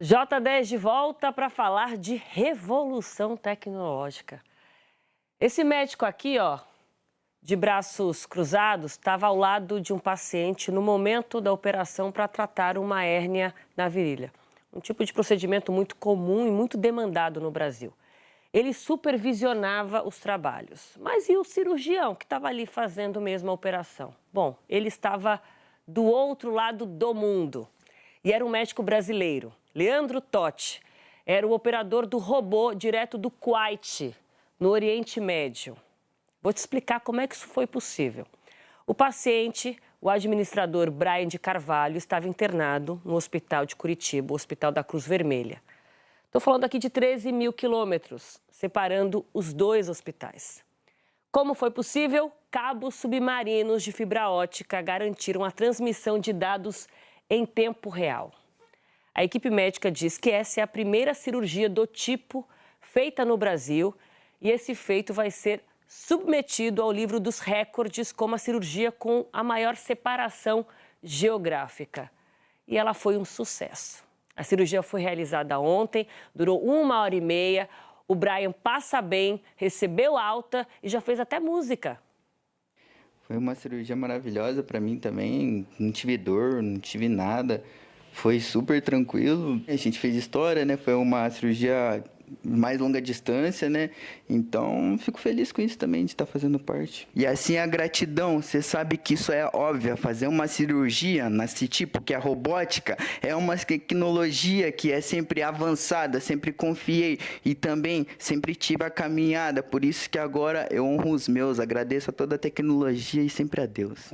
J10 de volta para falar de revolução tecnológica. Esse médico aqui, ó, de braços cruzados, estava ao lado de um paciente no momento da operação para tratar uma hérnia na virilha. Um tipo de procedimento muito comum e muito demandado no Brasil. Ele supervisionava os trabalhos. Mas e o cirurgião que estava ali fazendo mesmo a operação? Bom, ele estava do outro lado do mundo. E era um médico brasileiro, Leandro Totti. Era o operador do robô direto do Kuwait, no Oriente Médio. Vou te explicar como é que isso foi possível. O paciente, o administrador Brian de Carvalho, estava internado no hospital de Curitiba, o Hospital da Cruz Vermelha. Estou falando aqui de 13 mil quilômetros, separando os dois hospitais. Como foi possível? Cabos submarinos de fibra ótica garantiram a transmissão de dados em tempo real. A equipe médica diz que essa é a primeira cirurgia do tipo feita no Brasil e esse feito vai ser submetido ao livro dos recordes como a cirurgia com a maior separação geográfica. E ela foi um sucesso. A cirurgia foi realizada ontem, durou 1h30. O Brian passa bem, recebeu alta e já fez até música. Foi uma cirurgia maravilhosa para mim também, não tive dor, não tive nada, foi super tranquilo. A gente fez história, né? Foi uma cirurgia mais longa distância, né? Então, fico feliz com isso também, de estar fazendo parte. E assim, a gratidão, você sabe que isso é óbvio, fazer uma cirurgia nesse tipo, que é robótica, é uma tecnologia que é sempre avançada, sempre confiei e também sempre tive a caminhada, por isso que agora eu honro os meus, agradeço a toda a tecnologia e sempre a Deus.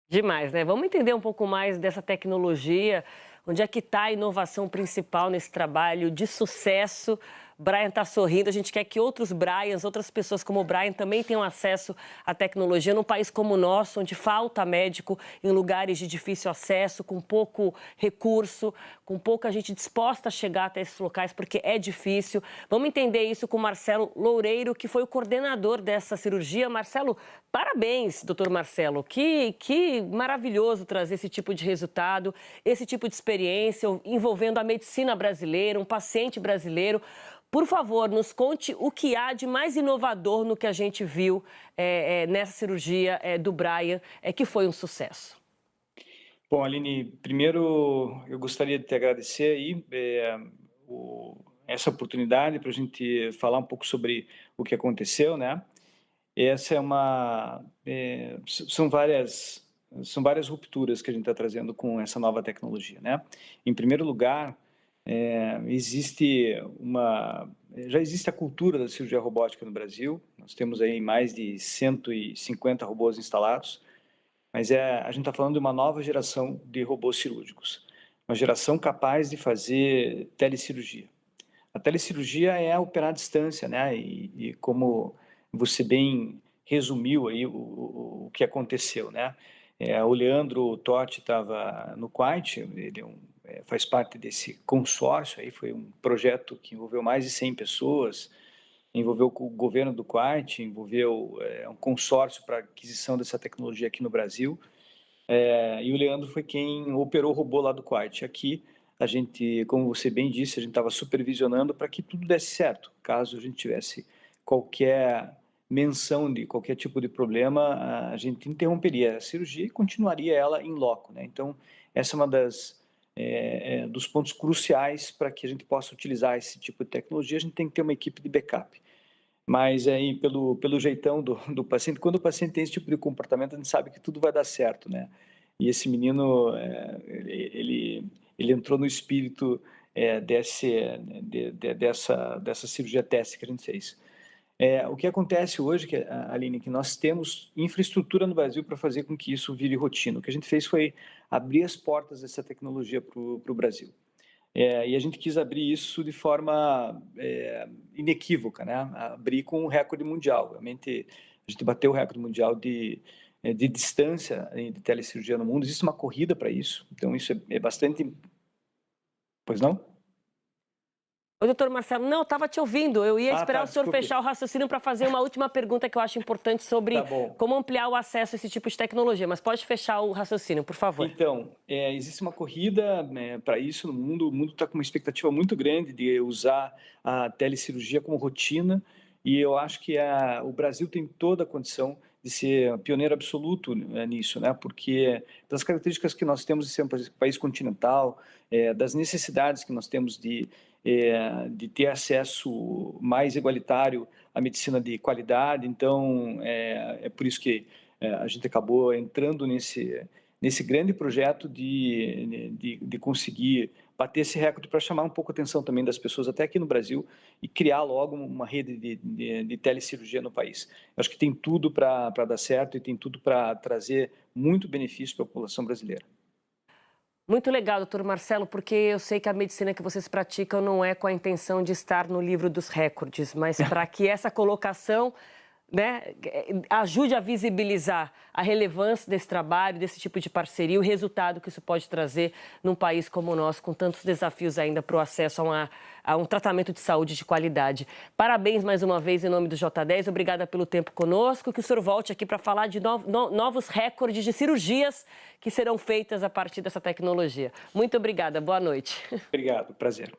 Demais, né? Vamos entender um pouco mais dessa tecnologia. Onde é que está a inovação principal nesse trabalho de sucesso? Brian está sorrindo, a gente quer que outros Brians, outras pessoas como o Brian também tenham acesso à tecnologia num país como o nosso, onde falta médico em lugares de difícil acesso, com pouco recurso, com pouca gente disposta a chegar até esses locais, porque é difícil. Vamos entender isso com o Marcelo Loureiro, que foi o coordenador dessa cirurgia. Marcelo, parabéns, doutor Marcelo. Que maravilhoso trazer esse tipo de resultado, esse tipo de experiência envolvendo a medicina brasileira, um paciente brasileiro. Por favor, nos conte o que há de mais inovador no que a gente viu nessa cirurgia do Brian, que foi um sucesso. Bom, Aline, primeiro eu gostaria de te agradecer aí essa oportunidade para a gente falar um pouco sobre o que aconteceu, né? Essa é são várias rupturas que a gente está trazendo com essa nova tecnologia, né? Em primeiro lugar, já existe a cultura da cirurgia robótica no Brasil. Nós temos aí mais de 150 robôs instalados, mas a gente está falando de uma nova geração de robôs cirúrgicos, uma geração capaz de fazer telecirurgia. A telecirurgia é operar à distância, né? E como você bem resumiu aí o que aconteceu, né? O Leandro Totti estava no Kuwait, ele faz parte desse consórcio aí, foi um projeto que envolveu mais de 100 pessoas, envolveu o governo do Kuwait, envolveu um consórcio para aquisição dessa tecnologia aqui no Brasil, e o Leandro foi quem operou o robô lá do Kuwait. Aqui, a gente, como você bem disse, a gente estava supervisionando para que tudo desse certo. Caso a gente tivesse qualquer menção de qualquer tipo de problema, a gente interromperia a cirurgia e continuaria ela em loco, né? Então, essa é uma dos pontos cruciais para que a gente possa utilizar esse tipo de tecnologia. A gente tem que ter uma equipe de backup. Mas aí, pelo jeitão do paciente, quando o paciente tem esse tipo de comportamento, a gente sabe que tudo vai dar certo, né? E esse menino, ele entrou no espírito dessa cirurgia teste que a gente fez. O que acontece hoje, Aline, que nós temos infraestrutura no Brasil para fazer com que isso vire rotina. O que a gente fez foi abrir as portas dessa tecnologia para o Brasil. E a gente quis abrir isso de forma inequívoca, né? Abrir com um recorde mundial. Realmente, a gente bateu o recorde mundial de distância de telecirurgia no mundo. Existe uma corrida para isso, então isso é bastante... Pois não? Ô, doutor Marcelo, não, eu estava te ouvindo. Eu ia esperar o senhor desculpe. fechar o raciocínio para fazer uma última pergunta que eu acho importante sobre como ampliar o acesso a esse tipo de tecnologia. Mas pode fechar o raciocínio, por favor. Então, existe uma corrida para isso no mundo. O mundo está com uma expectativa muito grande de usar a telecirurgia como rotina. E eu acho que o Brasil tem toda a condição de ser pioneiro absoluto nisso, né? Porque das características que nós temos de ser um país continental, das necessidades que nós temos de ter acesso mais igualitário à medicina de qualidade. Então, é por isso que a gente acabou entrando nesse grande projeto de conseguir bater esse recorde para chamar um pouco a atenção também das pessoas, até aqui no Brasil, e criar logo uma rede de telecirurgia no país. Eu acho que tem tudo para dar certo e tem tudo para trazer muito benefício para a população brasileira. Muito legal, doutor Marcelo, porque eu sei que a medicina que vocês praticam não é com a intenção de estar no livro dos recordes, mas para que essa colocação, né, ajude a visibilizar a relevância desse trabalho, desse tipo de parceria, o resultado que isso pode trazer num país como o nosso, com tantos desafios ainda para o acesso a um tratamento de saúde de qualidade. Parabéns mais uma vez em nome do J10, obrigada pelo tempo conosco, que o senhor volte aqui para falar de novos recordes de cirurgias que serão feitas a partir dessa tecnologia. Muito obrigada, boa noite. Obrigado, prazer.